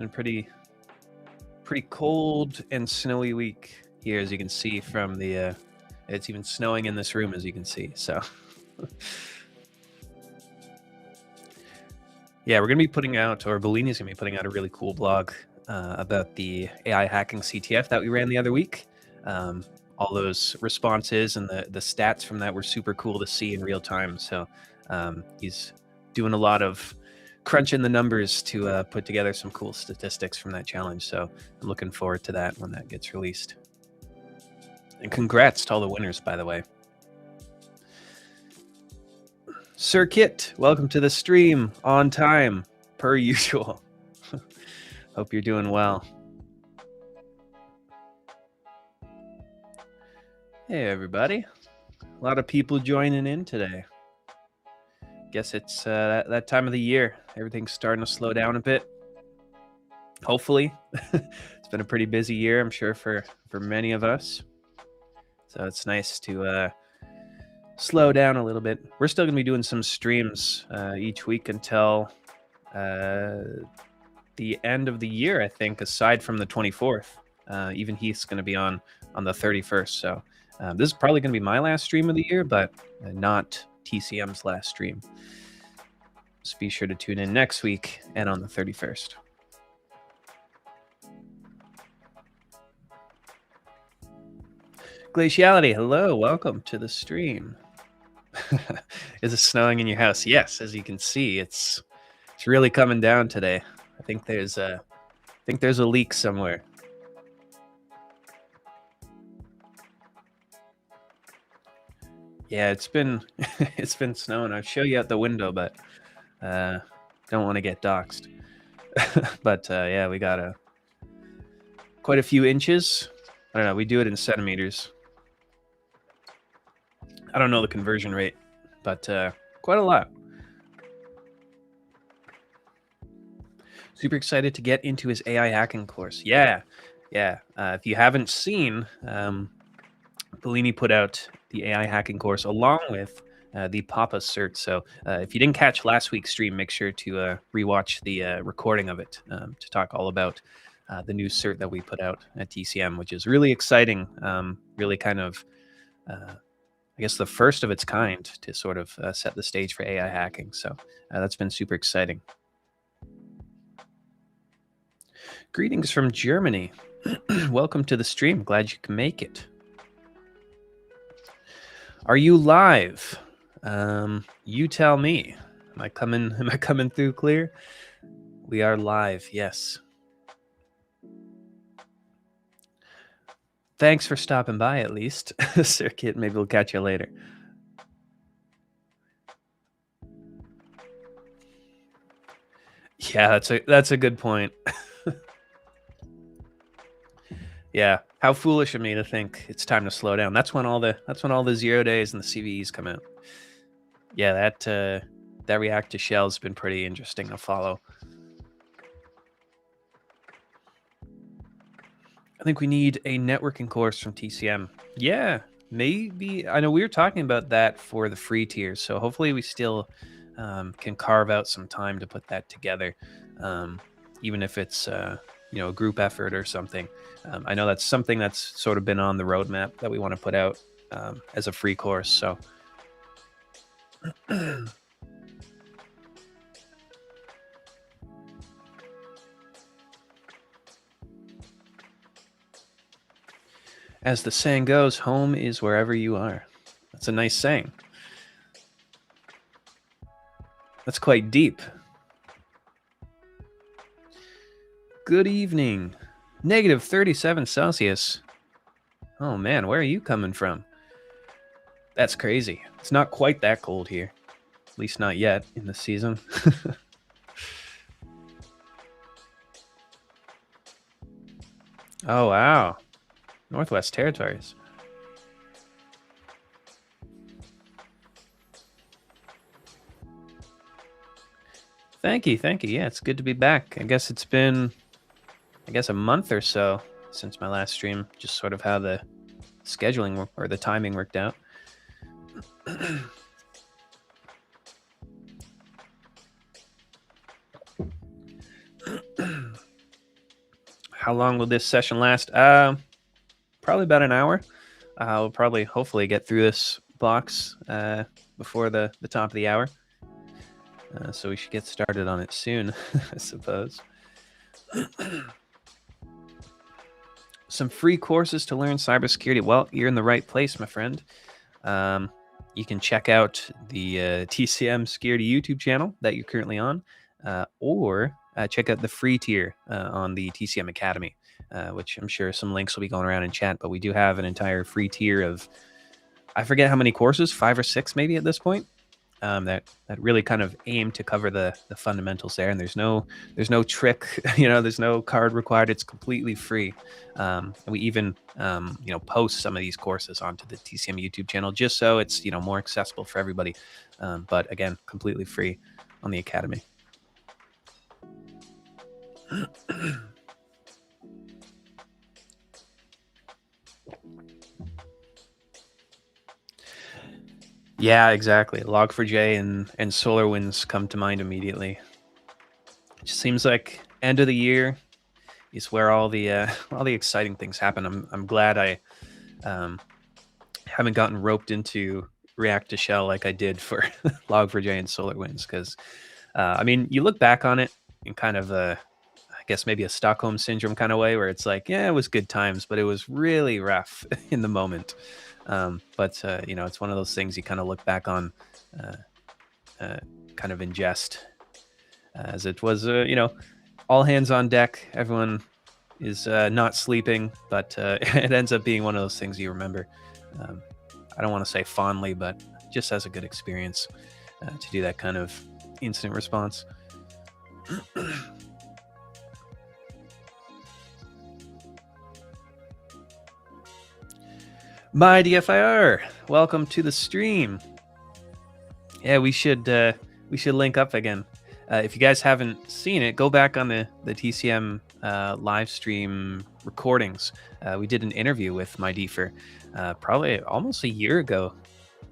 been pretty cold and snowy week here, as you can see from the. It's even snowing in this room, as you can see. So, yeah, we're gonna be putting out, or Bellini's gonna be putting out a really cool blog about the AI hacking CTF that we ran the other week. All those responses and the stats from that were super cool to see in real time. So he's doing a lot of crunching the numbers to put together some cool statistics from that challenge. So I'm looking forward to that when that gets released. And congrats to all the winners, by the way. Sir Kit, welcome to the stream on time, per usual. Hope you're doing well. Hey, everybody. A lot of people joining in today. Guess it's that time of the year. Everything's starting to slow down a bit. Hopefully. It's been a pretty busy year, I'm sure, for many of us. So it's nice to slow down a little bit. We're still going to be doing some streams each week until the end of the year, I think, aside from the 24th. Even Heath's going to be on the 31st. So this is probably going to be my last stream of the year, but not TCM's last stream. So be sure to tune in next week and on the 31st. Glaciality, hello, welcome to the stream. Is it snowing in your house? Yes, as you can see, it's really coming down today. I think there's a leak somewhere. Yeah, it's been snowing. I'll show you out the window, but don't want to get doxxed. But yeah, we got quite a few inches. I don't know. We do it in centimeters. I don't know the conversion rate, but quite a lot. Super excited to get into his AI hacking course. Yeah. If you haven't seen, Bellini put out the AI hacking course along with the Papa cert. So if you didn't catch last week's stream, make sure to rewatch the recording of it to talk all about the new cert that we put out at TCM, which is really exciting. Really kind of, I guess, the first of its kind to sort of set the stage for AI hacking. So that's been super exciting. Greetings from Germany. Welcome to the stream. Glad you can make it. Are you live? You tell me. Am I coming through clear? We are live, yes. Thanks for stopping by, at least, Sir Kit. Maybe we'll catch you later. Yeah, that's a good point. Yeah, how foolish of me to think it's time to slow down. That's when all the 0 days and the CVEs come out. Yeah, that React to Shell has been pretty interesting to follow. I think we need a networking course from TCM. Yeah, maybe. I know we were talking about that for the free tiers, so hopefully we still can carve out some time to put that together, even if it's a group effort or something. I know that's something that's sort of been on the roadmap that we want to put out as a free course. So. As the saying goes, home is wherever you are. That's a nice saying. That's quite deep. Good evening. Negative 37 Celsius. Oh man, where are you coming from? That's crazy. It's not quite that cold here. At least not yet in the season. Oh, wow. Northwest Territories. Thank you. Yeah, it's good to be back. I guess it's been, a month or so since my last stream. Just sort of how the scheduling or the timing worked out. How long will this session last? Probably about an hour. We'll probably hopefully get through this box before the top of the hour. So we should get started on it soon, I suppose. Some free courses to learn cybersecurity. Well, you're in the right place, my friend. You can check out the TCM Security YouTube channel that you're currently on, or check out the free tier on the TCM Academy, which I'm sure some links will be going around in chat. But we do have an entire free tier of, I forget how many courses, 5 or 6 maybe at this point, that really kind of aim to cover the fundamentals there. And there's no trick, there's no card required. It's completely free. And we even post some of these courses onto the TCM YouTube channel just so it's more accessible for everybody. But again, completely free on the Academy. Yeah, exactly. Log4j and SolarWinds come to mind immediately. It just seems like end of the year is where all the exciting things happen. I'm glad I haven't gotten roped into React to Shell like I did for Log4j and SolarWinds, because I mean, you look back on it in kind of I guess maybe a Stockholm syndrome kind of way, where it's like, yeah, it was good times, but it was really rough in the moment. But it's one of those things you kind of look back on, kind of in jest, as it was, all hands on deck. Everyone is not sleeping, but it ends up being one of those things you remember. I don't want to say fondly, but just as a good experience to do that kind of incident response. My DFIR, welcome to the stream. Yeah, we should link up again. If you guys haven't seen it, go back on the TCM live stream recordings. We did an interview with my DFIR probably almost a year ago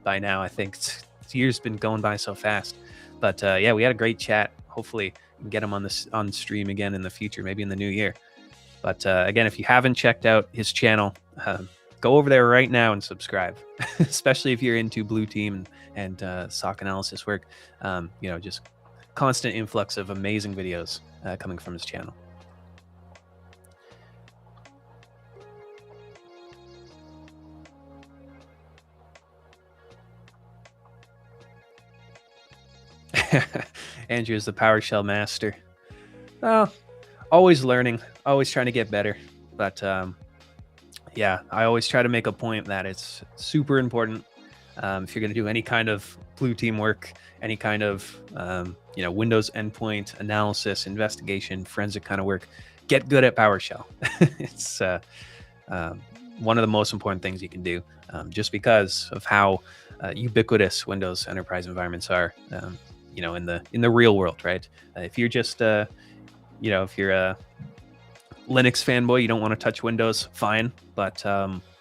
by now. I think this year's been going by so fast. But yeah, we had a great chat. Hopefully we can get him on stream again in the future, maybe in the new year. But again, if you haven't checked out his channel, go over there right now and subscribe, especially if you're into blue team and SOC analysis work. Just constant influx of amazing videos coming from his channel. Andrew is the PowerShell master. Oh, always learning, always trying to get better. But yeah, I always try to make a point that it's super important. If you're going to do any kind of blue team work, any kind of Windows endpoint analysis, investigation, forensic kind of work, get good at PowerShell. It's one of the most important things you can do, just because of how ubiquitous Windows enterprise environments are. In the real world, right? If you're just if you're a Linux fanboy, you don't want to touch Windows, fine. But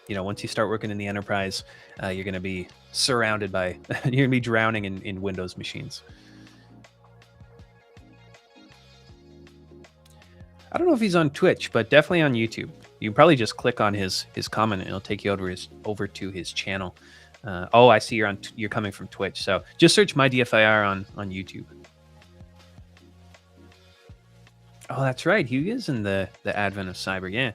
once you start working in the enterprise, you're going to be surrounded by, you're going to be drowning in Windows machines. I don't know if he's on Twitch, but definitely on YouTube. You can probably just click on his comment and it'll take you over to his channel. Oh, I see you're coming from Twitch. So just search my DFIR on YouTube. Oh, that's right. He is in the advent of cyber. Yeah.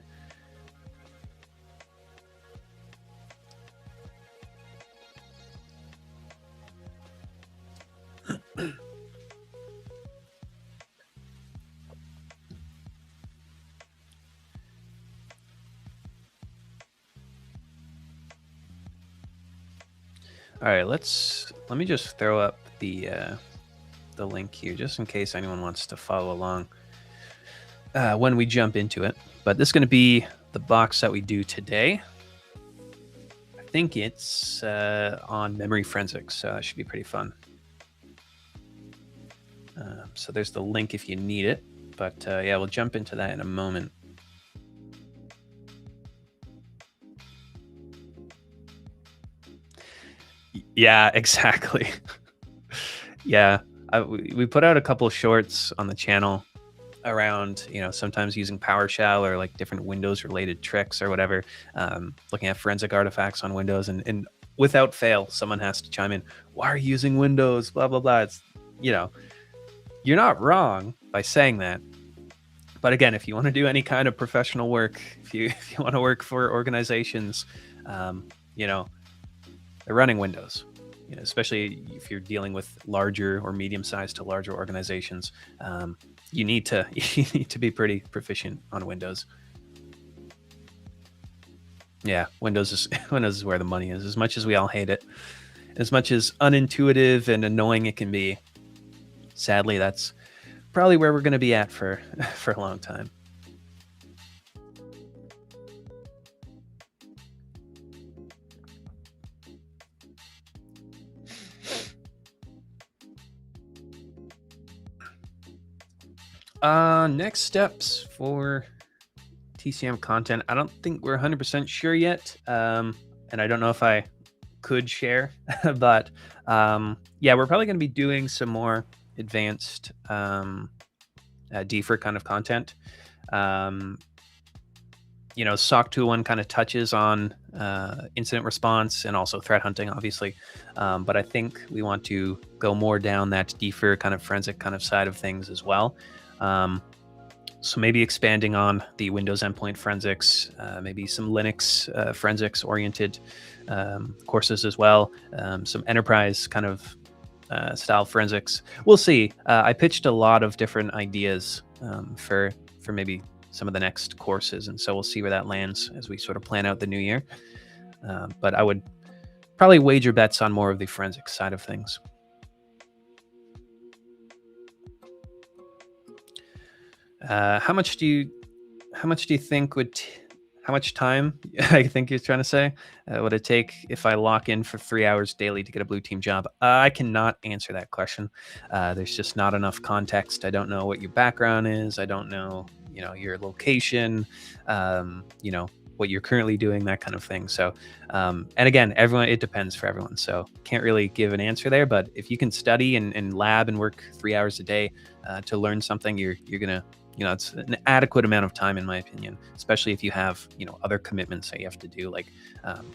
All right, let me just throw up the link here just in case anyone wants to follow along when we jump into it. But this is going to be the box that we do today. I think it's on memory forensics, so that should be pretty fun. So there's the link if you need it. But yeah, we'll jump into that in a moment. Yeah, exactly. Yeah, we put out a couple shorts on the channel around, sometimes using PowerShell or like different Windows related tricks or whatever, looking at forensic artifacts on Windows, and without fail, someone has to chime in, why are you using Windows? Blah, blah, blah. It's, you're not wrong by saying that. But again, if you want to do any kind of professional work, if you want to work for organizations, they're running Windows. Especially if you're dealing with larger or medium-sized to larger organizations, you need to be pretty proficient on Windows. Yeah, Windows is where the money is. As much as we all hate it, as much as unintuitive and annoying it can be, sadly, that's probably where we're going to be at for a long time. Next steps for TCM content. I don't think we're 100% sure yet, and I don't know if I could share, but yeah, we're probably going to be doing some more advanced defer kind of content. SOC 201 kind of touches on incident response and also threat hunting, obviously. But I think we want to go more down that defer kind of forensic kind of side of things as well. So maybe expanding on the Windows endpoint forensics, maybe some Linux forensics oriented courses as well, some enterprise kind of style forensics. We'll see. I pitched a lot of different ideas for maybe some of the next courses, and so we'll see where that lands as we sort of plan out the new year. But I would probably wager bets on more of the forensic side of things. How much do you think how much time I think you're trying to say would it take if I lock in for 3 hours daily to get a blue team job? I cannot answer that question. There's just not enough context. I don't know what your background is. I don't know, your location, what you're currently doing, that kind of thing. So, and again, it depends for everyone. So can't really give an answer there, but if you can study and lab and work 3 hours a day to learn something, you're going to, it's an adequate amount of time, in my opinion, especially if you have, other commitments that you have to do, like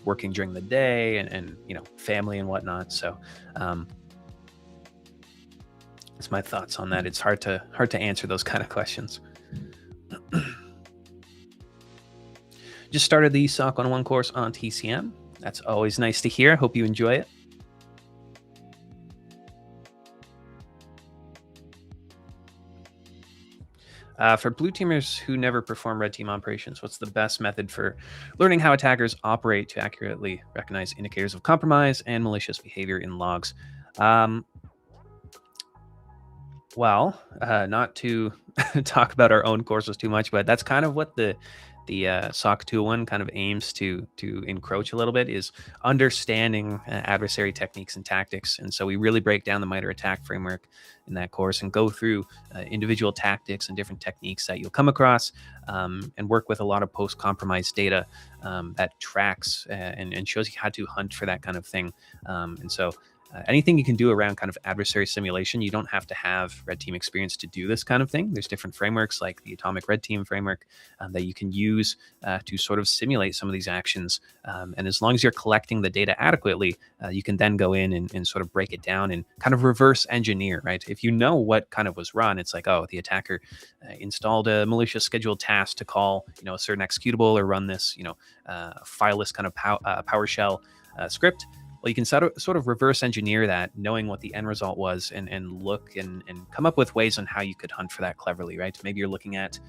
working during the day and family and whatnot. So that's my thoughts on that. It's hard to answer those kind of questions. Just started the SOC 101 course on TCM. That's always nice to hear. Hope you enjoy it. For blue teamers who never perform red team operations, what's the best method for learning how attackers operate to accurately recognize indicators of compromise and malicious behavior in logs? Well, not to talk about our own courses too much, but that's kind of what the SOC 201 kind of aims to encroach a little bit, is understanding adversary techniques and tactics. And so we really break down the MITRE ATT&CK framework in that course and go through individual tactics and different techniques that you'll come across, and work with a lot of post-compromise data that tracks and shows you how to hunt for that kind of thing. And so anything you can do around kind of adversary simulation, you don't have to have red team experience to do this kind of thing. There's different frameworks like the Atomic Red Team framework that you can use to sort of simulate some of these actions. And as long as you're collecting the data adequately, you can then go in and sort of break it down and kind of reverse engineer, right? If you know what kind of was run, it's like, oh, the attacker installed a malicious scheduled task to call, a certain executable or run this, fileless kind of PowerShell script. Well, you can sort of reverse engineer that, knowing what the end result was, and look and come up with ways on how you could hunt for that cleverly, right? Maybe you're looking at,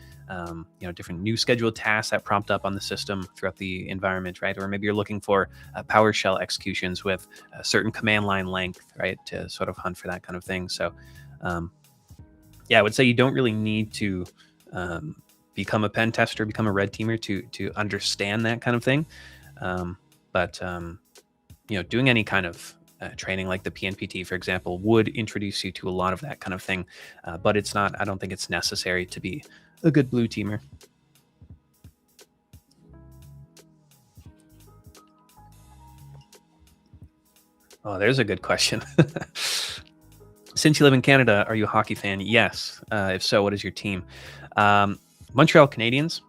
different new scheduled tasks that prompt up on the system throughout the environment, right? Or maybe you're looking for PowerShell executions with a certain command line length, right? To sort of hunt for that kind of thing. So, yeah, I would say you don't really need to become a pen tester, become a red teamer to understand that kind of thing. But doing any kind of training like the PNPT, for example, would introduce you to a lot of that kind of thing. But I don't think it's necessary to be a good blue teamer. Oh, there's a good question. Since you live in Canada, are you a hockey fan? Yes. If so, what is your team? Montreal Canadiens.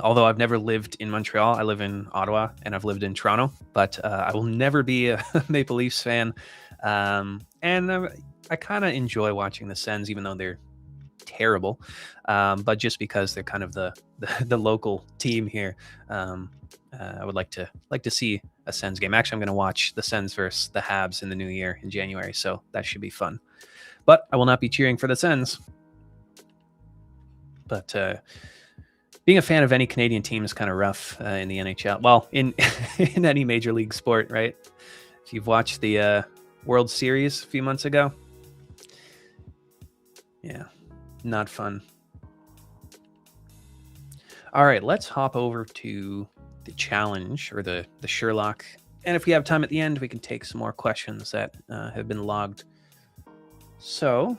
Although I've never lived in Montreal, I live in Ottawa and I've lived in Toronto, but I will never be a Maple Leafs fan. And I kind of enjoy watching the Sens, even though they're terrible. But just because they're kind of the local team here, I would like to see a Sens game. Actually, I'm going to watch the Sens versus the Habs in the new year in January, so that should be fun. But I will not be cheering for the Sens. But being a fan of any Canadian team is kind of rough in the NHL. Well, in in any major league sport, right? If you've watched the World Series a few months ago, yeah, not fun. All right, let's hop over to the challenge or the Sherlock. And if we have time at the end, we can take some more questions that have been logged. So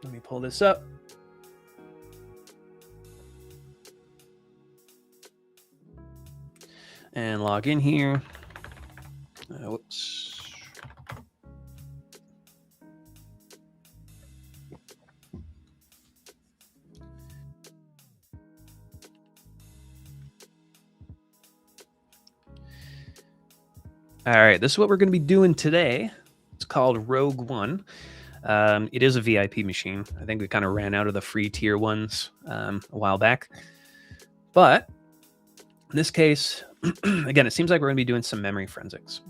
let me pull this up. And log in here. Whoops. All right, this is what we're going to be doing today. It's called Rogue One. It is a VIP machine. I think we kind of ran out of the free tier ones a while back. But in this case, again, it seems like we're going to be doing some memory forensics.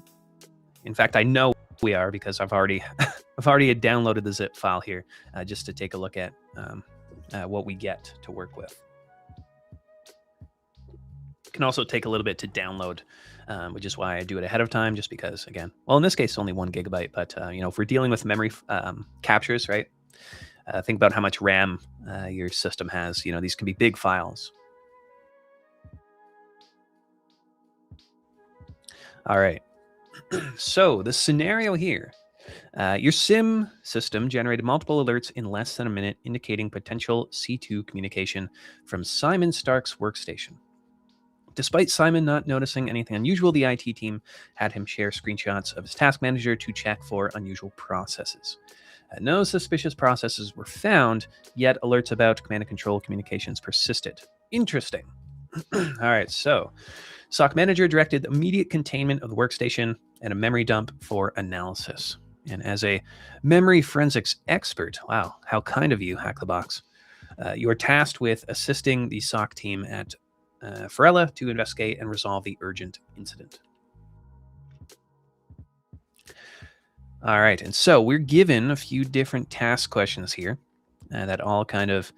In fact, I know we are because I've already downloaded the zip file here just to take a look at what we get to work with. It can also take a little bit to download, which is why I do it ahead of time, just because, again, well, in this case, only 1 gigabyte. But if we're dealing with memory captures, right? Think about how much RAM your system has. These can be big files. All right. So the scenario here, your SIM system generated multiple alerts in less than a minute, indicating potential C2 communication from Simon Stark's workstation. Despite Simon not noticing anything unusual, the IT team had him share screenshots of his task manager to check for unusual processes. No suspicious processes were found, yet alerts about command and control communications persisted. Interesting. All right, so SOC manager directed immediate containment of the workstation and a memory dump for analysis. And as a memory forensics expert, wow, how kind of you, Hack the Box. You are tasked with assisting the SOC team at Farella to investigate and resolve the urgent incident. All right, and so we're given a few different task questions here that all kind of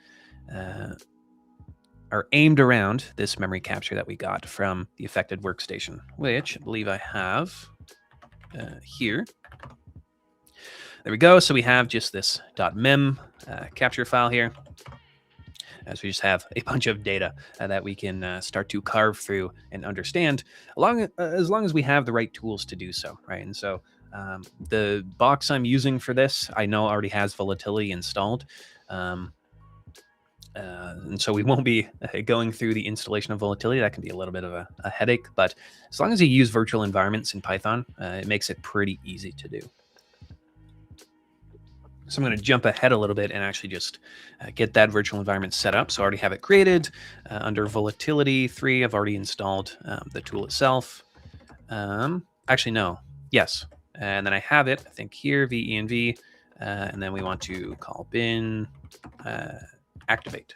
are aimed around this memory capture that we got from the affected workstation, which I believe I have here. There we go. So we have just this .mem capture file here. So we just have a bunch of data that we can start to carve through and understand, as long as we have the right tools to do so, right? And so the box I'm using for this, I know already has volatility installed. And so we won't be going through the installation of volatility. That can be a little bit of a headache, but as long as you use virtual environments in Python, it makes it pretty easy to do. So I'm going to jump ahead a little bit and actually just get that virtual environment set up. So I already have it created under volatility 3. I've already installed the tool itself. Actually, no. Yes. And then I have it, I think here, venv, and then we want to call bin activate.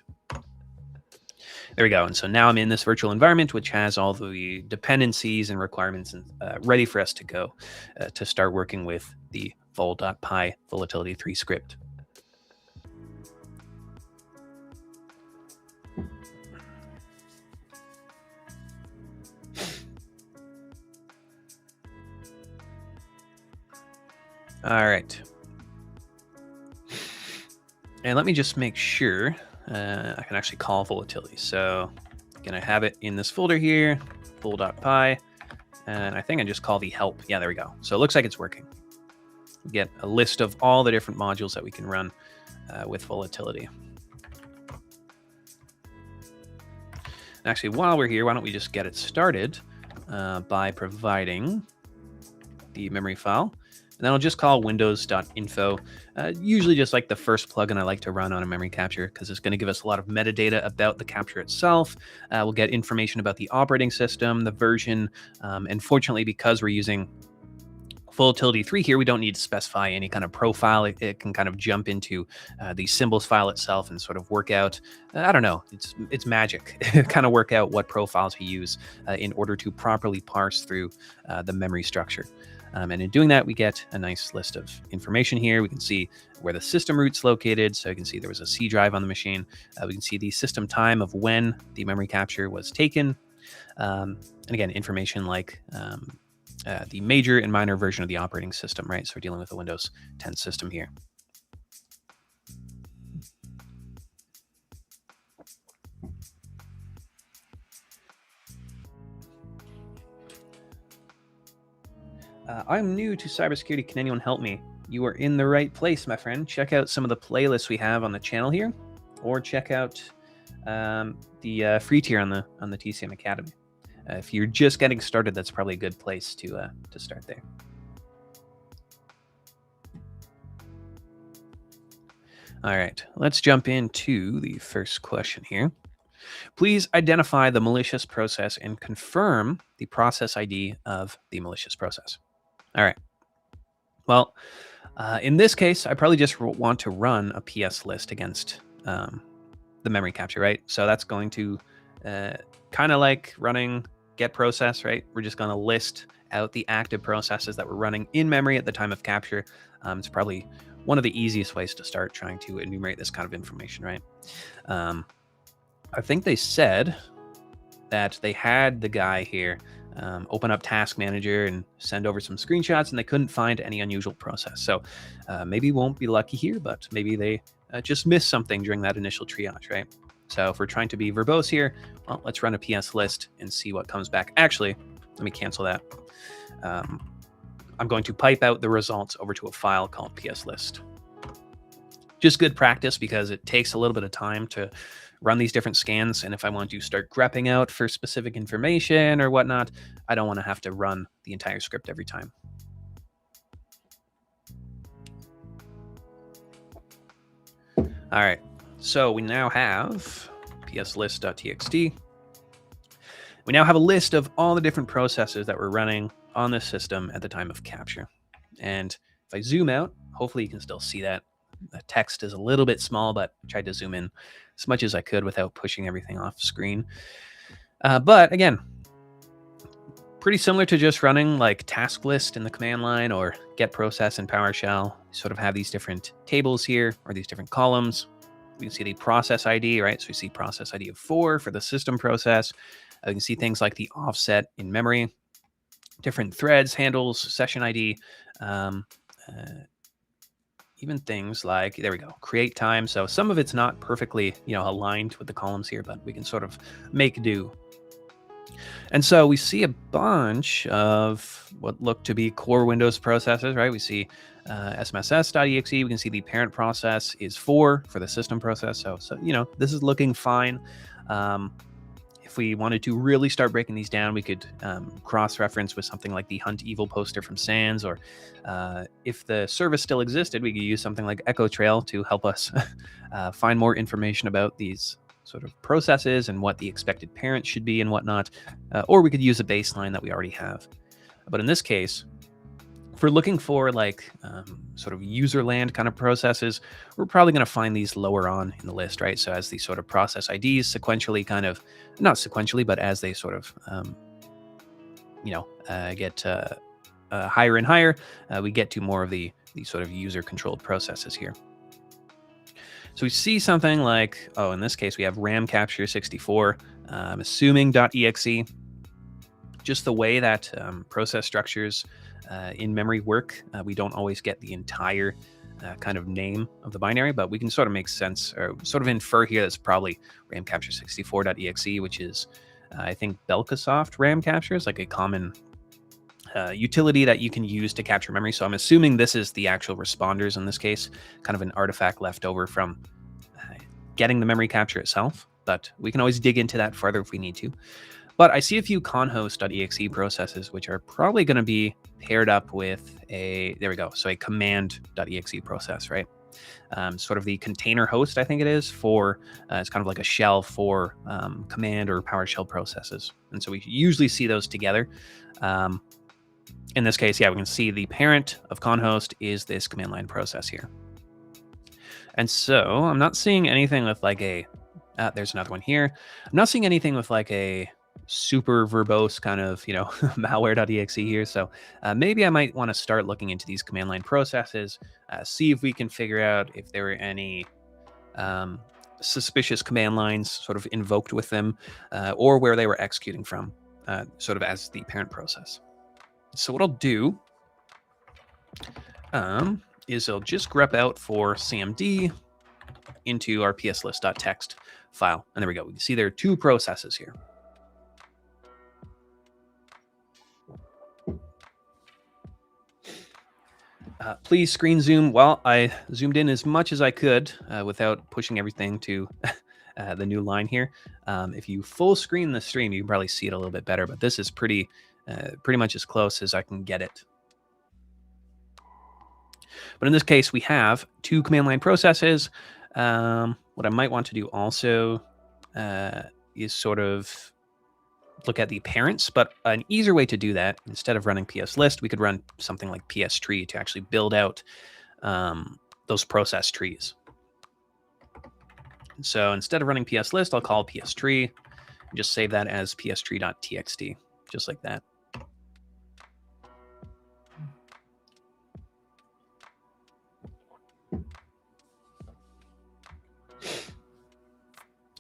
There we go. And so now I'm in this virtual environment, which has all the dependencies and requirements and ready for us to go to start working with the vol.py volatility 3 script. All right. And let me just make sure I can actually call volatility. So again, I have it in this folder here, vol.py, and I think I just call the help. Yeah, there we go. So it looks like it's working. We get a list of all the different modules that we can run with volatility. Actually, while we're here, why don't we just get it started by providing the memory file. And then I'll just call windows.info, usually just like the first plugin I like to run on a memory capture, because it's going to give us a lot of metadata about the capture itself. We'll get information about the operating system, the version, and fortunately, because we're using full utility 3 here, we don't need to specify any kind of profile. It can kind of jump into the symbols file itself and sort of work out, I don't know, it's magic, kind of work out what profiles we use in order to properly parse through the memory structure. And in doing that, we get a nice list of information here. We can see where the system root's located. So you can see there was a C drive on the machine. We can see the system time of when the memory capture was taken. And again, information like the major and minor version of the operating system, right? So we're dealing with the Windows 10 system here. I'm new to cybersecurity. Can anyone help me? You are in the right place, my friend. Check out some of the playlists we have on the channel here, or check out the free tier on the TCM Academy. If you're just getting started, that's probably a good place to start there. All right, let's jump into the first question here. Please identify the malicious process and confirm the process ID of the malicious process. All right. Well, in this case, I probably just want to run a PS list against the memory capture, right? So that's going to kind of like running get process, right? We're just going to list out the active processes that we're running in memory at the time of capture. It's probably one of the easiest ways to start trying to enumerate this kind of information, right? I think they said that they had the guy here open up Task Manager and send over some screenshots, and they couldn't find any unusual process. So maybe won't be lucky here, but maybe they just missed something during that initial triage, right? So if we're trying to be verbose here, well, let's run a PS list and see what comes back. Actually, let me cancel that. I'm going to pipe out the results over to a file called PS list. Just good practice, because it takes a little bit of time to run these different scans. And if I want to start grepping out for specific information or whatnot, I don't want to have to run the entire script every time. All right, so we now have pslist.txt. We now have a list of all the different processes that we're running on this system at the time of capture. And if I zoom out, hopefully you can still see that. The text is a little bit small, but I tried to zoom in as much as I could without pushing everything off screen. But again, pretty similar to just running like task list in the command line or get process in PowerShell. You sort of have these different tables here, or these different columns. We can see the process ID, right? So we see process ID of 4 for the system process. You can see things like the offset in memory, different threads, handles, session ID, even things like, there we go, create time. So some of it's not perfectly, aligned with the columns here, but we can sort of make do. And so we see a bunch of what look to be core Windows processes, right? We see smss.exe. We can see the parent process is 4 for the system process. So this is looking fine. If we wanted to really start breaking these down, we could cross-reference with something like the Hunt Evil poster from SANS, or if the service still existed, we could use something like Echo Trail to help us find more information about these sort of processes and what the expected parent should be and whatnot, or we could use a baseline that we already have. But in this case, if we're looking for like sort of user land kind of processes, we're probably going to find these lower on in the list, right? So as these sort of process IDs sequentially not sequentially, but as they sort of, get higher and higher, we get to more of the sort of user controlled processes here. So we see something like, in this case, we have RAM capture 64, I'm assuming .exe. Just the way that process structures in memory work, we don't always get the entire kind of name of the binary, but we can sort of make sense, or sort of infer here that's probably RAM capture 64.exe, which is, I think, Belkasoft RAM capture is like a common utility that you can use to capture memory. So I'm assuming this is the actual responders in this case, kind of an artifact left over from getting the memory capture itself, but we can always dig into that further if we need to. But I see a few conhost.exe processes, which are probably going to be paired up with there we go. So a command.exe process, right? Sort of the container host, I think it is, for it's kind of like a shell for command or PowerShell processes. And so we usually see those together. In this case, yeah, we can see the parent of conhost is this command line process here. And so I'm not seeing anything with like there's another one here. I'm not seeing anything with like a super verbose kind of, malware.exe here. So maybe I might want to start looking into these command line processes, see if we can figure out if there were any suspicious command lines sort of invoked with them, or where they were executing from, sort of as the parent process. So what I'll do is I'll just grep out for CMD into our pslist.txt file. And there we go. We can see there are two processes here. Please screen zoom. Well, I zoomed in as much as I could without pushing everything to the new line here. If you full screen the stream, you can probably see it a little bit better, but this is pretty much as close as I can get it. But in this case, we have two command line processes. What I might want to do also is sort of look at the parents, but an easier way to do that, instead of running pslist, we could run something like pstree to actually build out those process trees. So instead of running pslist, I'll call pstree and just save that as pstree.txt, just like that.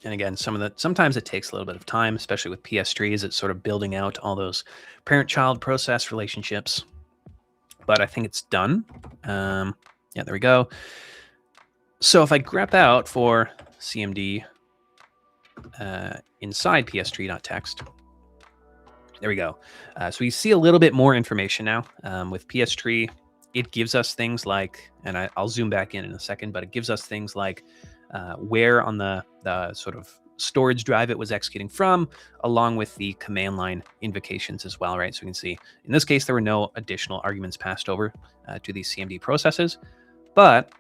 And again, sometimes it takes a little bit of time, especially with pstrees. It's sort of building out all those parent-child process relationships. But I think it's done. Yeah, there we go. So if I grep out for CMD inside pstree.txt, there we go. So we see a little bit more information now with pstree. It gives us things like, and I'll zoom back in a second, but it gives us things like where on the sort of storage drive it was executing from, along with the command line invocations as well, right? So we can see, in this case, there were no additional arguments passed over to these CMD processes, but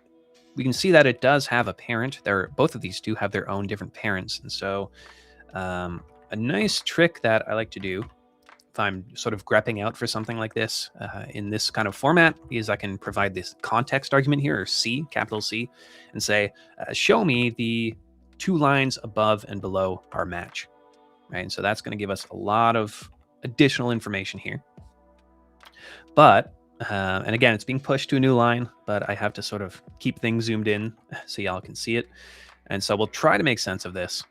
we can see that it does have a parent. Both of these do have their own different parents. And so a nice trick that I like to do if I'm sort of grepping out for something like this in this kind of format is I can provide this context argument here, or C, capital C, and say, show me the two lines above and below our match, right? And so that's going to give us a lot of additional information here. But, and again, it's being pushed to a new line, but I have to sort of keep things zoomed in so y'all can see it. And so we'll try to make sense of this.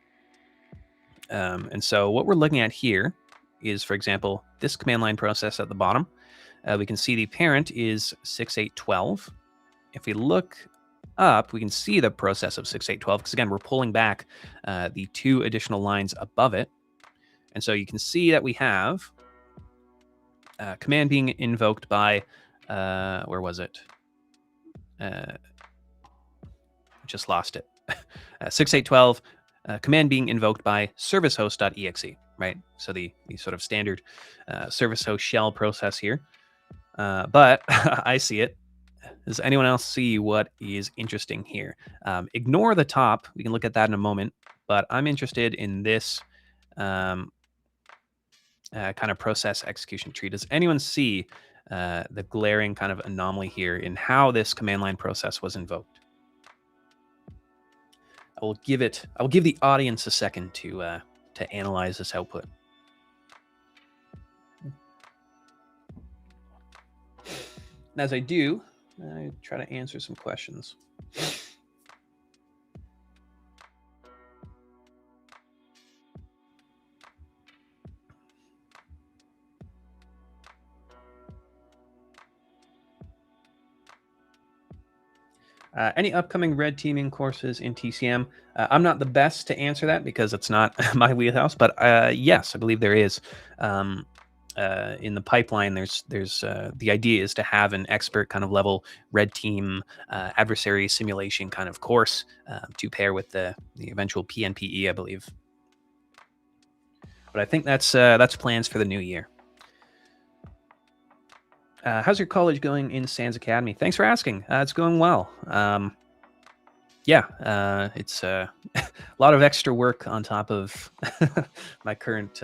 And so what we're looking at here is, for example, this command line process at the bottom. We can see the parent is 6812. If we look up, we can see the process of 6812, because again, we're pulling back the two additional lines above it. And so you can see that we have command being invoked by, where was it? Just lost it. 6812, command being invoked by servicehost.exe. Right, so the sort of standard service host shell process here. But I see it. Does anyone else see what is interesting here? Ignore the top. We can look at that in a moment. But I'm interested in this kind of process execution tree. Does anyone see the glaring kind of anomaly here in how this command line process was invoked? I will give the audience a second to analyze this output. And as I do, I try to answer some questions. Any upcoming red teaming courses in TCM? I'm not the best to answer that because it's not my wheelhouse, but yes, I believe there is. In the pipeline, there's the idea is to have an expert kind of level red team adversary simulation kind of course to pair with the eventual PNPE, I believe. But I think that's plans for the new year. How's your college going in Sands Academy? Thanks for asking. It's going well. Yeah, it's a lot of extra work on top of my current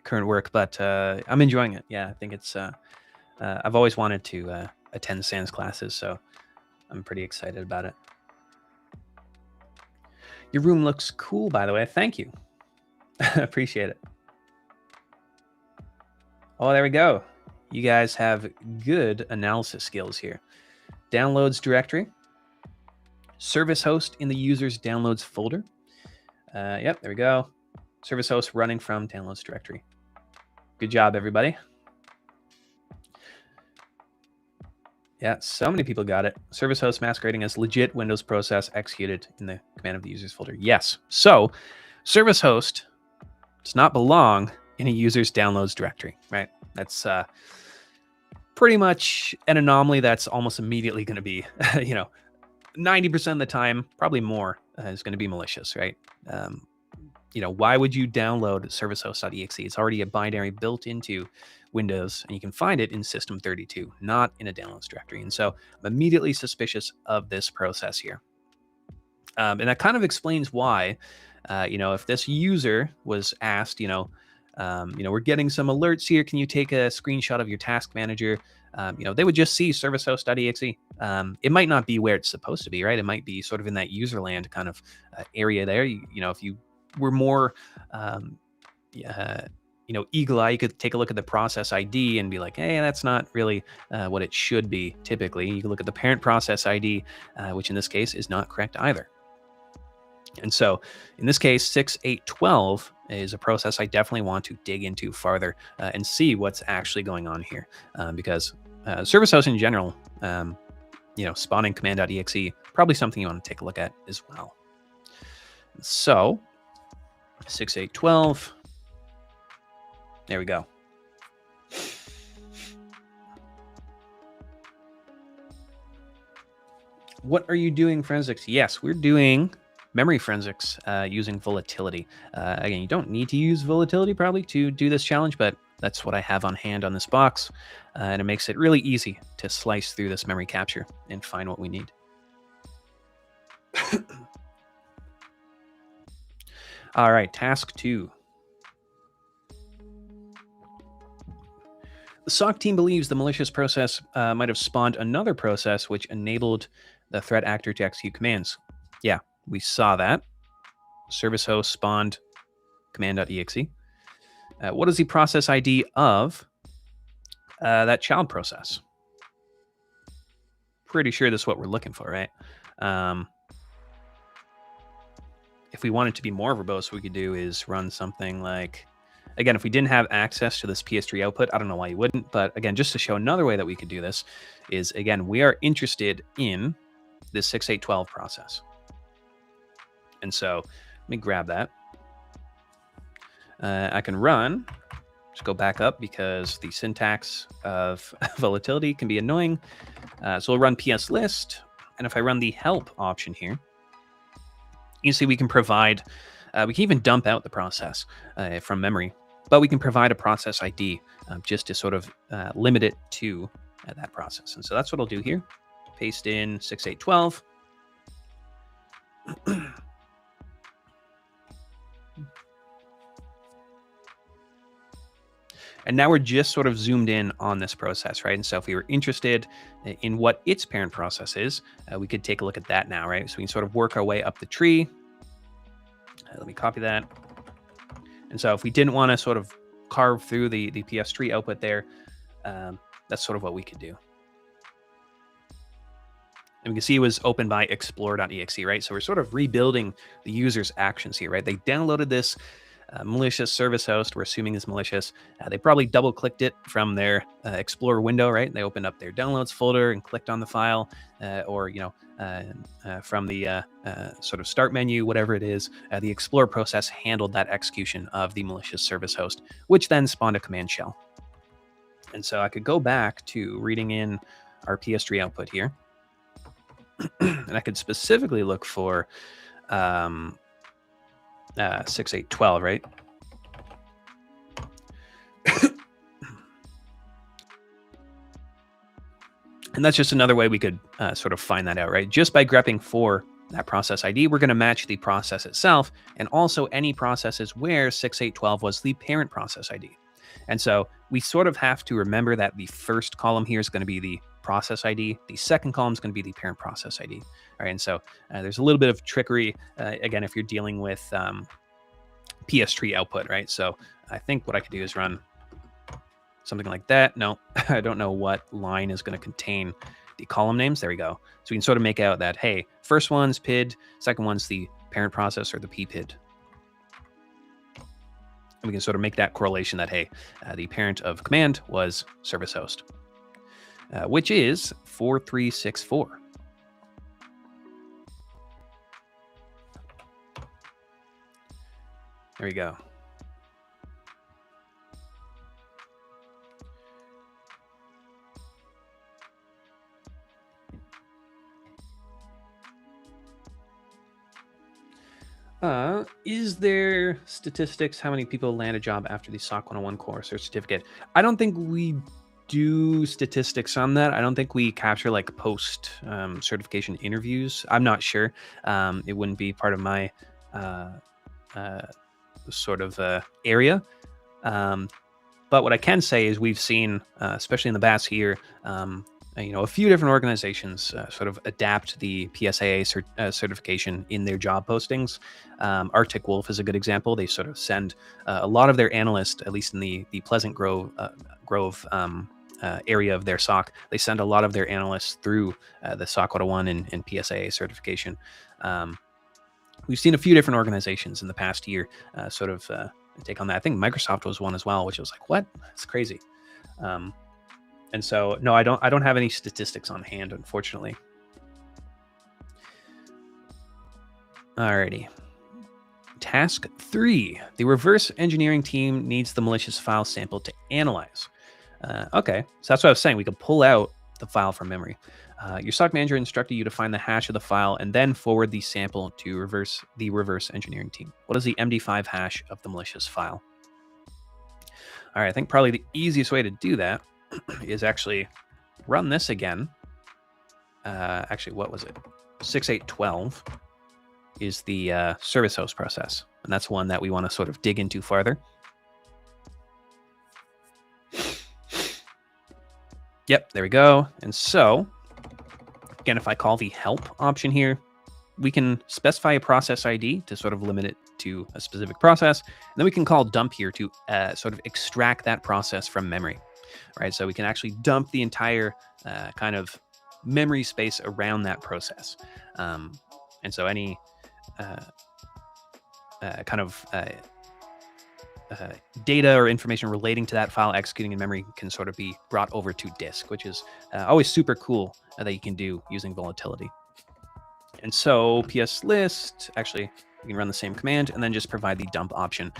work, but I'm enjoying it. Yeah, I think it's. I've always wanted to attend Sans classes, so I'm pretty excited about it. Your room looks cool, by the way. Thank you. Appreciate it. Oh, there we go. You guys have good analysis skills here. Downloads directory. Service host in the user's downloads folder. Yep, there we go. Service host running from downloads directory. Good job, everybody. Yeah, so many people got it. Service host masquerading as legit Windows process executed in the command of the user's folder. Yes. So service host does not belong in a user's downloads directory, right? That's pretty much an anomaly that's almost immediately going to be, 90% of the time, probably more, is going to be malicious, right? Why would you download servicehost.exe? It's already a binary built into Windows, and you can find it in System32, not in a downloads directory. And so I'm immediately suspicious of this process here. And that kind of explains why, if this user was asked, we're getting some alerts here. Can you take a screenshot of your task manager? They would just see servicehost.exe. It might not be where it's supposed to be, right? It might be sort of in that userland kind of area there. If you were more, eagle eye, you could take a look at the process ID and be like, hey, that's not really what it should be. Typically, you can look at the parent process ID, which in this case is not correct either. And so in this case, 6812 is a process I definitely want to dig into farther and see what's actually going on here, because service host in general, spawning command.exe, probably something you want to take a look at as well. So 6812, there we go. What are you doing forensics? Yes, we're doing memory forensics using volatility. Again, you don't need to use volatility probably to do this challenge, but that's what I have on hand on this box. And it makes it really easy to slice through this memory capture and find what we need. All right, task 2. The SOC team believes the malicious process might have spawned another process which enabled the threat actor to execute commands. Yeah, we saw that. Service host spawned command.exe. What is the process ID of that child process? Pretty sure this is what we're looking for, right? If we wanted to be more verbose, what we could do is run something like, again, if we didn't have access to this PS3 output, I don't know why you wouldn't, but again, just to show another way that we could do this is, again, we are interested in this 6812 process. And so let me grab that. I can run, just go back up because the syntax of volatility can be annoying. So we'll run ps list. And if I run the help option here, you see we can provide, we can even dump out the process from memory, but we can provide a process ID just to sort of limit it to that process. And so that's what I'll do here. Paste in 6812. And now we're just sort of zoomed in on this process, right? And so if we were interested in what its parent process is, we could take a look at that now, right? So we can sort of work our way up the tree. Let me copy that. And so if we didn't want to sort of carve through the PS3 output there, that's sort of what we could do. And we can see it was opened by explore.exe, right? So we're sort of rebuilding the user's actions here, right? They downloaded this malicious service host. We're assuming is malicious. They probably double clicked it from their Explorer window, right? They opened up their downloads folder and clicked on the file, or from the sort of start menu, whatever it is. The Explorer process handled that execution of the malicious service host, which then spawned a command shell. And so I could go back to reading in our PS3 output here, and I could specifically look for 6812, right? And that's just another way we could sort of find that out, right? Just by grepping for that process ID, we're going to match the process itself and also any processes where 6812 was the parent process ID. And so we sort of have to remember that the first column here is going to be the process ID. The second column is going to be the parent process ID. All right. And so there's a little bit of trickery, again, if you're dealing with PS tree output, right? So I think what I could do is run something like that. No, I don't know what line is going to contain the column names. There we go. So we can sort of make out that, hey, first one's PID, second one's the parent process or the PPID. And we can sort of make that correlation that, hey, the parent of command was service host, which is 4364. There we go. Is there statistics how many people land a job after the SOC 101 course or certificate? I don't think we do statistics on that. I don't think we capture like post certification interviews. I'm not sure. It wouldn't be part of my sort of area. But what I can say is we've seen, especially in the past year, a few different organizations sort of adapt the PSAA certification in their job postings. Arctic Wolf is a good example. They sort of send a lot of their analysts, at least in the Pleasant Grove area of their SOC, they send a lot of their analysts through the SOC 101 and PSAA certification. We've seen a few different organizations in the past year sort of take on that. I think Microsoft was one as well, which was like, what? That's crazy. And so, no, I don't have any statistics on hand, unfortunately. Alrighty. Task 3. The reverse engineering team needs the malicious file sample to analyze. Okay, so that's what I was saying. We could pull out the file from memory. Your SOC manager instructed you to find the hash of the file and then forward the sample to the reverse engineering team. What is the MD5 hash of the malicious file? All right, I think probably the easiest way to do that is actually run this again. Actually, what was it? 6812 is the service host process, and that's one that we want to sort of dig into farther. Yep, there we go. And so, again, if I call the help option here, we can specify a process ID to sort of limit it to a specific process. And then we can call dump here to sort of extract that process from memory, right? So we can actually dump the entire kind of memory space around that process. And so any kind of data or information relating to that file executing in memory can sort of be brought over to disk, which is always super cool that you can do using volatility. And so PS list, actually, we can run the same command and then just provide the dump option.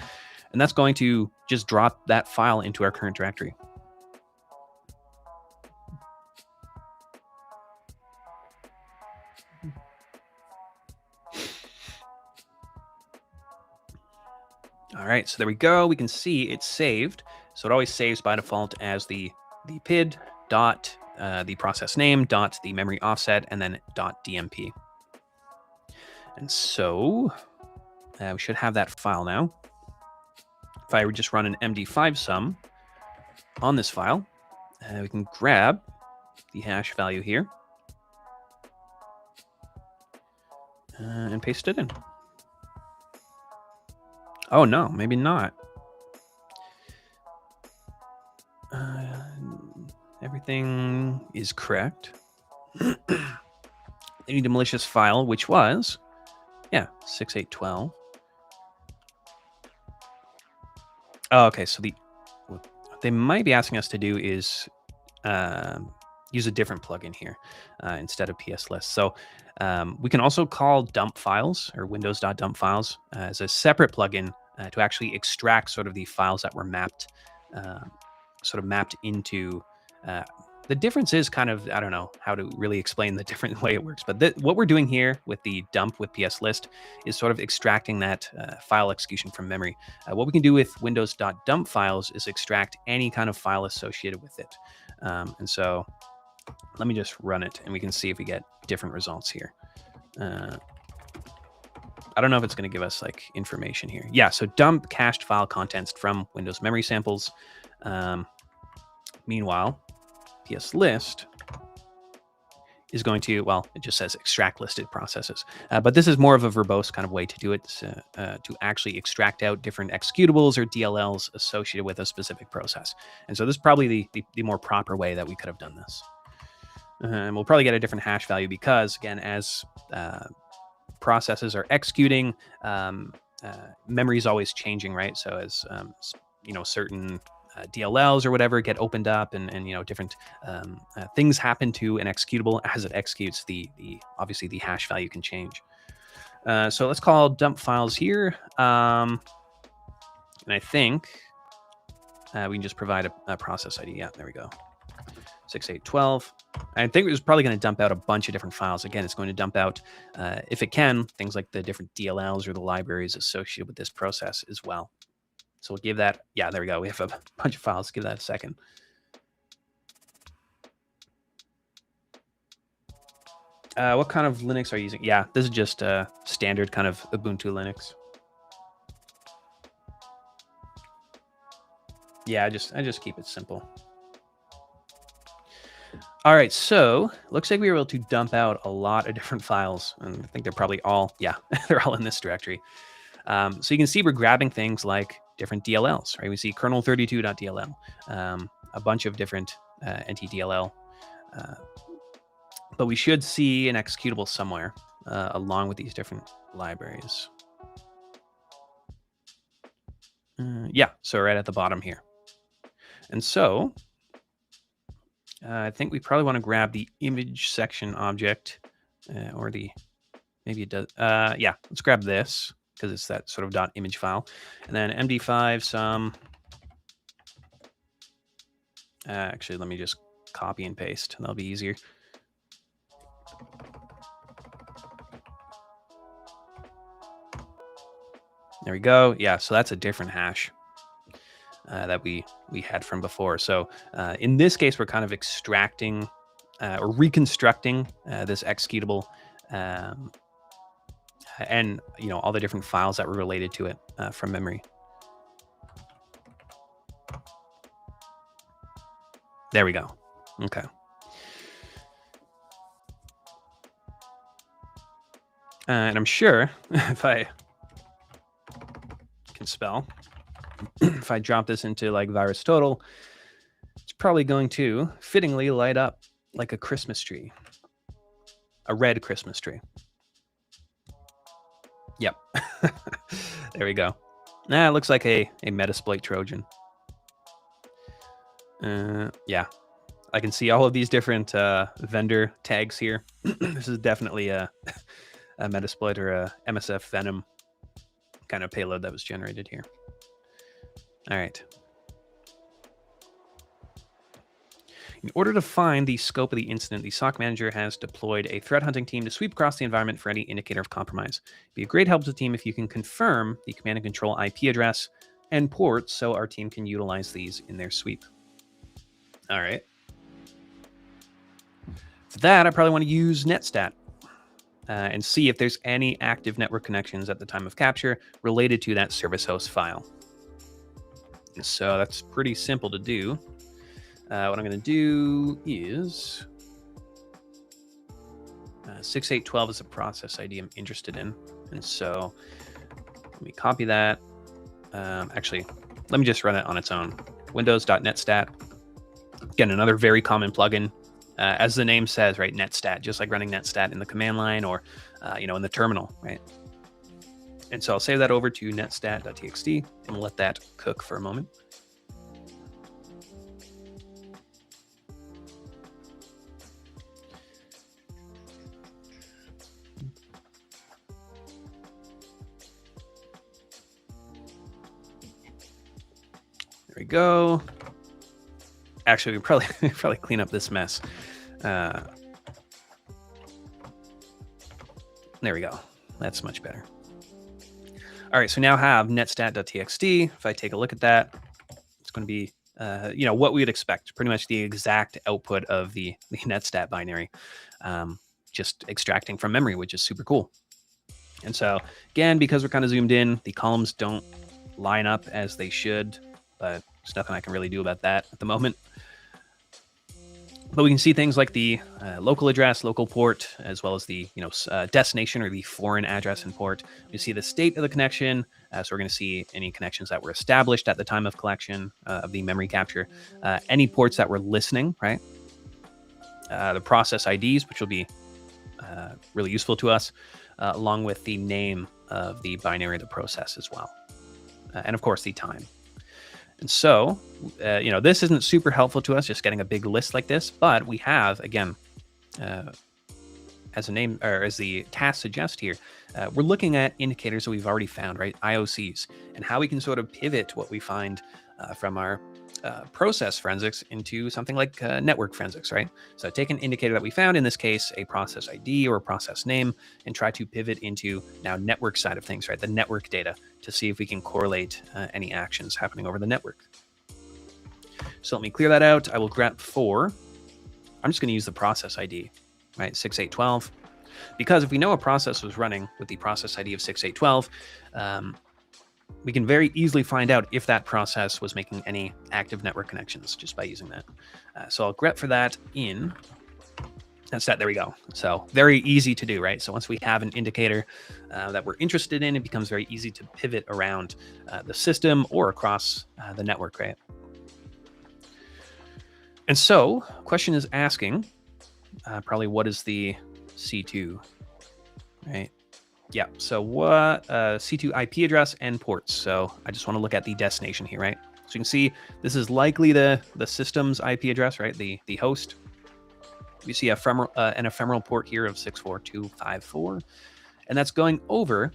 And that's going to just drop that file into our current directory. All right, so there we go. We can see it's saved. So it always saves by default as the PID dot the process name dot the memory offset and then dot DMP. And so we should have that file now. If I would just run an MD5 sum on this file, we can grab the hash value here and paste it in. Oh no, maybe not. Everything is correct. They need a malicious file, which was, 6812. Oh, okay, so what they might be asking us to do is use a different plugin here instead of PS list. So we can also call dump files or windows.dump files as a separate plugin to actually extract sort of the files that were mapped, into The difference is kind of, I don't know how to really explain the different way it works, but what we're doing here with the dump with PS list is sort of extracting that file execution from memory. What we can do with windows.dump files is extract any kind of file associated with it. And so let me just run it and we can see if we get different results here. I don't know if it's going to give us like information here. Yeah, so dump cached file contents from Windows memory samples. Meanwhile, PS list is going to, well, it just says extract listed processes. But this is more of a verbose kind of way to do it, to actually extract out different executables or DLLs associated with a specific process. And so this is probably the more proper way that we could have done this. And we'll probably get a different hash value because, again, as processes are executing, memory is always changing, right? So as certain DLLs or whatever get opened up, and different things happen to an executable as it executes. Obviously the hash value can change. So let's call dump files here, and I think we can just provide a process ID. Yeah, there we go. 6812. I think it was probably going to dump out a bunch of different files. Again, it's going to dump out, if it can, things like the different DLLs or the libraries associated with this process as well. So we'll give that, yeah, there we go. We have a bunch of files. Give that a second. What kind of Linux are you using? Yeah, this is just a standard kind of Ubuntu Linux. Yeah, I just keep it simple. All right, so looks like we were able to dump out a lot of different files, and I think they're probably all, yeah, they're all in this directory. So you can see we're grabbing things like different DLLs, right? We see kernel32.dll, a bunch of different NTDLL, but we should see an executable somewhere along with these different libraries. Yeah, so right at the bottom here. And so I think we probably want to grab the image section object, or maybe it does. Yeah, let's grab this because it's that sort of .image file, and then MD5 some. Actually, let me just copy and paste. That'll be easier. There we go. Yeah, so that's a different hash that we had from before. So in this case, we're kind of extracting or reconstructing this executable, and all the different files that were related to it from memory. There we go. Okay. And I'm sure if I can spell, if I drop this into like VirusTotal, it's probably going to fittingly light up like a Christmas tree, a red Christmas tree. Yep. There we go. It looks like a Metasploit Trojan. Yeah, I can see all of these different vendor tags here. This is definitely a Metasploit or a MSF Venom kind of payload that was generated here. All right. In order to find the scope of the incident, the SOC manager has deployed a threat hunting team to sweep across the environment for any indicator of compromise. It'd be a great help to the team if you can confirm the command and control IP address and port so our team can utilize these in their sweep. All right. For that, I probably want to use netstat and see if there's any active network connections at the time of capture related to that service host file. So that's pretty simple to do. What I'm going to do is 6812 is a process ID I'm interested in. And so let me copy that. Actually, let me just run it on its own. Windows.netstat. Again, another very common plugin. As the name says, right, netstat, just like running netstat in the command line or, in the terminal, right? And so I'll save that over to netstat.txt and let that cook for a moment. There we go. Actually, we probably clean up this mess. There we go. That's much better. All right, so now I have netstat.txt. If I take a look at that, it's going to be what we would expect, pretty much the exact output of the netstat binary, just extracting from memory, which is super cool. And so again, because we're kind of zoomed in, the columns don't line up as they should, but there's nothing I can really do about that at the moment. But we can see things like the local address, local port, as well as the destination or the foreign address and port. We see the state of the connection. So we're going to see any connections that were established at the time of collection of the memory capture, any ports that were listening, right? The process IDs, which will be really useful to us, along with the name of the binary of the process as well. And of course, the time. And so, this isn't super helpful to us, just getting a big list like this, but we have, again, as a name or as the task suggests here, we're looking at indicators that we've already found, right? IOCs, and how we can sort of pivot what we find from our process forensics into something like network forensics, right? So take an indicator that we found, in this case, a process ID or a process name, and try to pivot into now network side of things, right? The network data, to see if we can correlate any actions happening over the network. So let me clear that out. I will grep for, I'm just going to use the process ID, right? 6812. Because if we know a process was running with the process ID of 6812, we can very easily find out if that process was making any active network connections just by using that. So I'll grep for that in netstat. There we go. So very easy to do, right? So once we have an indicator that we're interested in, it becomes very easy to pivot around the system or across the network, right? And so question is asking, probably what is the C2, right? Yeah, so what C2 IP address and ports. So I just want to look at the destination here, right? So you can see this is likely the system's IP address, right? The host. We see an ephemeral port here of 64254, and that's going over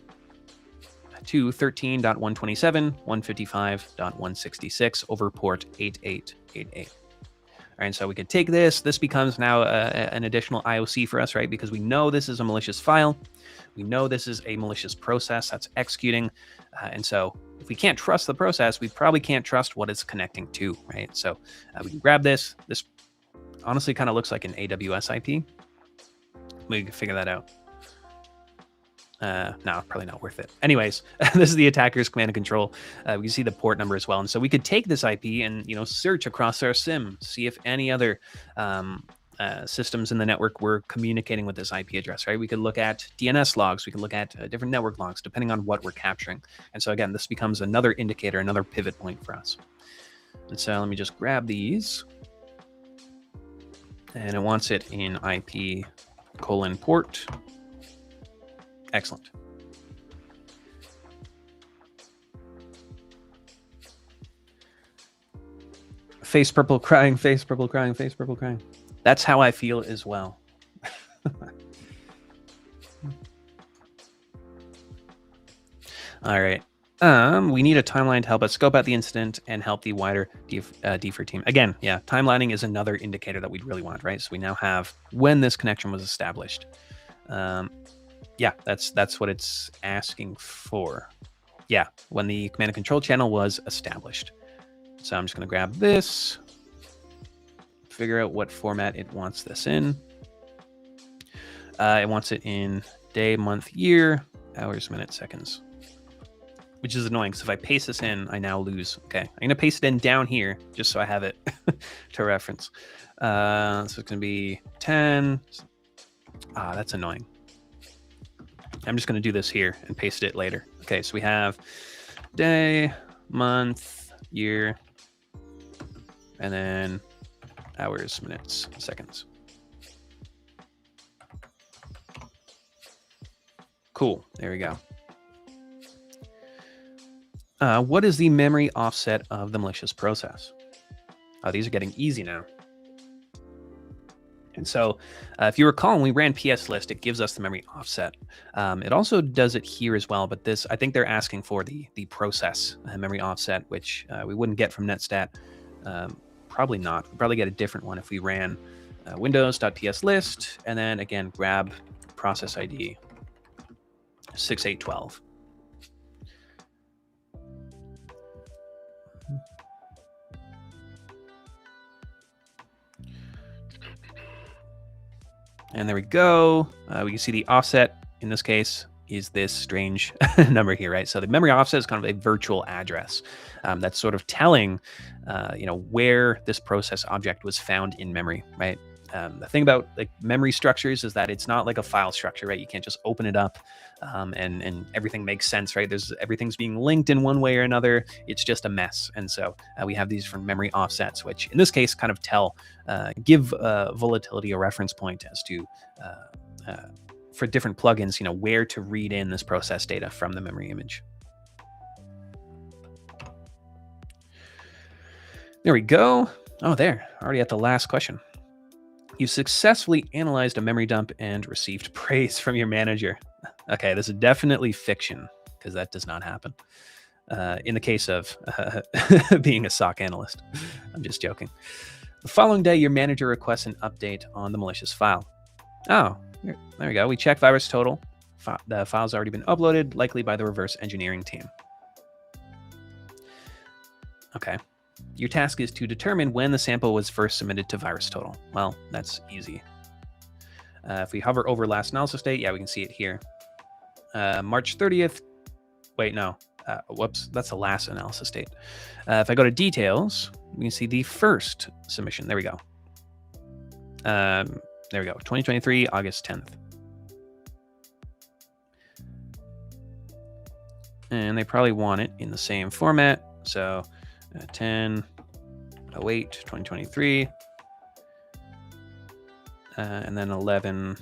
to 13.127.155.166 over port 8888. All right, so we could take this. This becomes now an additional IOC for us, right? Because we know this is a malicious file. We know this is a malicious process that's executing. And so if we can't trust the process, we probably can't trust what it's connecting to, right? So we can grab this. This honestly kind of looks like an AWS IP. We can figure that out. No, probably not worth it. Anyways, this is the attacker's command and control. We can see the port number as well. And so we could take this IP and, search across our SIM, see if any other systems in the network were communicating with this IP address, right? We could look at DNS logs. We could look at different network logs, depending on what we're capturing. And so again, this becomes another indicator, another pivot point for us. And so let me just grab these. And it wants it in IP : port. Excellent. Face purple crying, face purple crying, face purple crying. That's how I feel as well. All right. We need a timeline to help us scope out the incident and help the wider DFIR team. Again, yeah, timelining is another indicator that we'd really want, right? So we now have when this connection was established. Yeah, that's what it's asking for. Yeah, when the command and control channel was established. So I'm just going to grab this, figure out what format it wants this in. It wants it in day, month, year, hours, minutes, seconds, which is annoying. So if I paste this in, I now lose. Okay, I'm going to paste it in down here just so I have it to reference. So it's going to be 10. That's annoying. I'm just going to do this here and paste it later. Okay, so we have day, month, year, and then hours, minutes, seconds. Cool, there we go. What is the memory offset of the malicious process? Oh, these are getting easy now. And so if you recall, when we ran PS list, it gives us the memory offset. It also does it here as well, but this, I think they're asking for the process memory offset, which we wouldn't get from netstat probably not. We'd probably get a different one if we ran windows.pslist and then again grab process ID 6812. And there we go. We can see the offset in this case is this strange number here, right? So the memory offset is kind of a virtual address that's sort of telling, where this process object was found in memory, right? The thing about like memory structures is that it's not like a file structure, right? You can't just open it up and everything makes sense, right? Everything's being linked in one way or another. It's just a mess. And so we have these different memory offsets, which in this case kind of give volatility a reference point as to for different plugins, where to read in this process data from the memory image. There we go. Oh, there, already at the last question. You successfully analyzed a memory dump and received praise from your manager. Okay, this is definitely fiction because that does not happen. In the case of being a SOC analyst. I'm just joking. The following day, your manager requests an update on the malicious file. Oh, there we go. We check virus total. The file's already been uploaded, likely by the reverse engineering team. Okay. Your task is to determine when the sample was first submitted to virus total. Well, that's easy. If we hover over last analysis date, yeah, we can see it here. March 30th. Wait, no. Whoops, that's the last analysis date. If I go to details, we can see the first submission. There we go. There we go. 2023, August 10th. And they probably want it in the same format. So 10, 08, 2023. And then 11,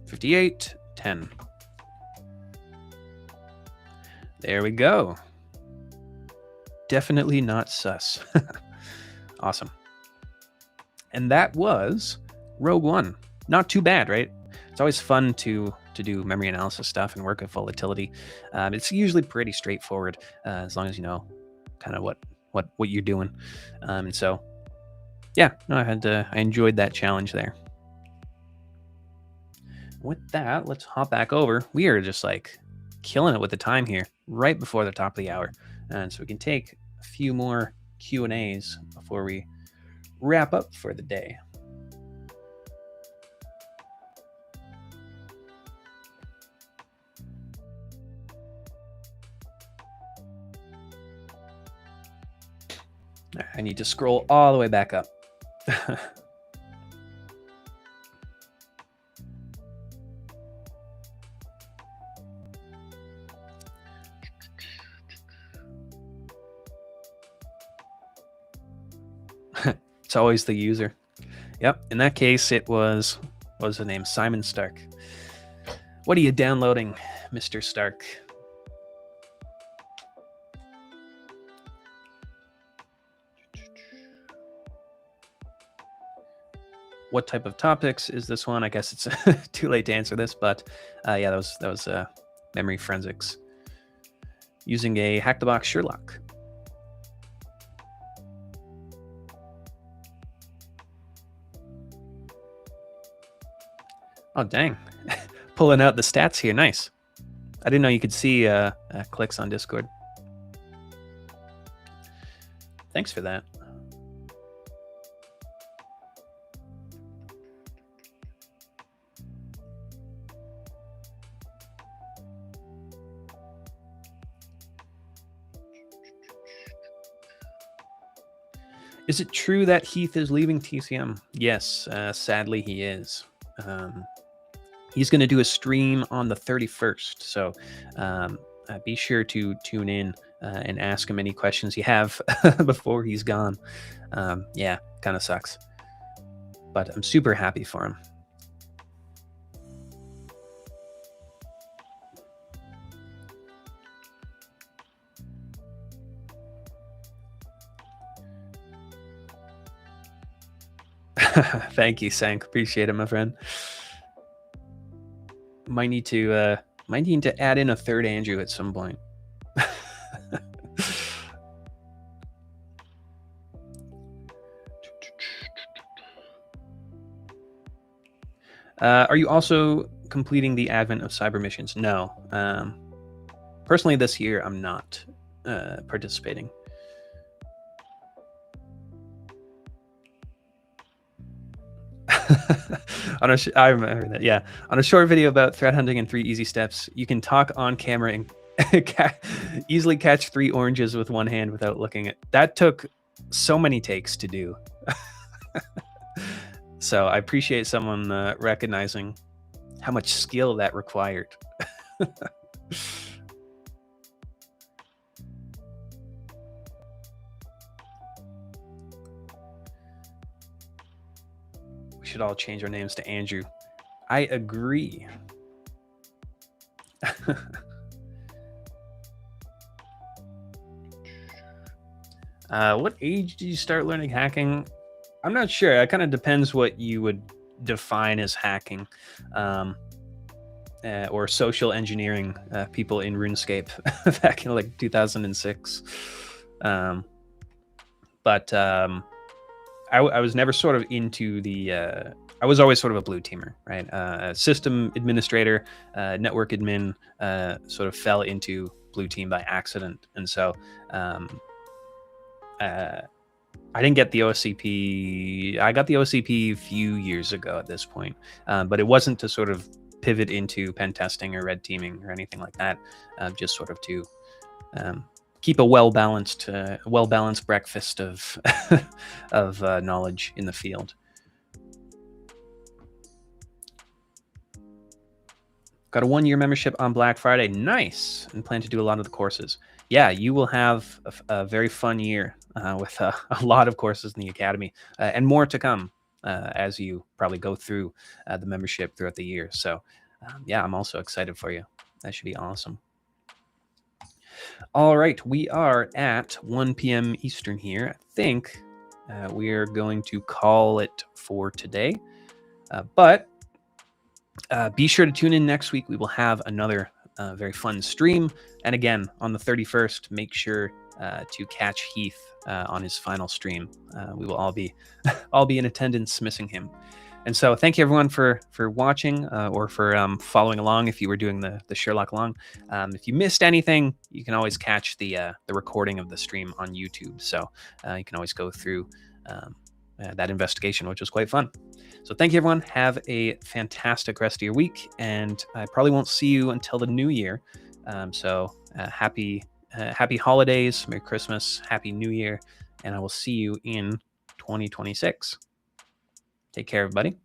58, 10. There we go. Definitely not sus. Awesome. And that was Rogue One. Not too bad, right? It's always fun to do memory analysis stuff and work with volatility. It's usually pretty straightforward as long as you know kind of what you're doing. And so, yeah, no, I enjoyed that challenge there. With that, let's hop back over. We are just like killing it with the time here, right before the top of the hour, and so we can take a few more Q&As before we wrap up for the day. I need to scroll all the way back up. It's always the user. Yep, in that case, it was, what was the name? Simon Stark. What are you downloading, Mr. Stark? What type of topics is this one? I guess it's too late to answer this, but yeah, that was memory forensics using a hack the box Sherlock. Oh, dang. Pulling out the stats here. Nice. I didn't know you could see clicks on Discord. Thanks for that. Is it true that Heath is leaving TCM? Yes, sadly he is. He's going to do a stream on the 31st, so be sure to tune in and ask him any questions you have before he's gone. Yeah, kind of sucks, but I'm super happy for him. Thank you, Sank. Appreciate it, my friend. Might need to add in a third Andrew at some point. Are you also completing the Advent of Cyber missions? No. Personally, this year I'm not participating. I remember that. Yeah, on a short video about threat hunting and 3 easy steps, you can talk on camera and easily catch 3 oranges with one hand without looking at. That took so many takes to do. So I appreciate someone recognizing how much skill that required. We should all change our names to Andrew. I agree. What age did you start learning hacking? I'm not sure. It kind of depends what you would define as hacking, or social engineering. People in RuneScape back in like 2006. But I was never sort of into the. I was always sort of a blue teamer, right? A system administrator, network admin, sort of fell into blue team by accident, and so I didn't get the OSCP. I got the OSCP a few years ago at this point, but it wasn't to sort of pivot into pen testing or red teaming or anything like that. Just sort of to keep a well-balanced breakfast of of knowledge in the field. Got a 1-year membership on Black Friday. Nice. And plan to do a lot of the courses. Yeah, you will have a very fun year with a lot of courses in the Academy and more to come as you probably go through the membership throughout the year. So yeah, I'm also excited for you. That should be awesome. All right, we are at 1 p.m. Eastern here. I think we are going to call it for today. But be sure to tune in next week. We will have another very fun stream. And again, on the 31st, make sure to catch Heath on his final stream. We will all be in attendance, missing him. And so thank you everyone for watching or for following along if you were doing the Sherlock along. If you missed anything, you can always catch the recording of the stream on YouTube. So you can always go through that investigation, which was quite fun. So thank you, everyone. Have a fantastic rest of your week, and I probably won't see you until the new year. So happy holidays, Merry Christmas, Happy New Year, and I will see you in 2026. Take care, everybody.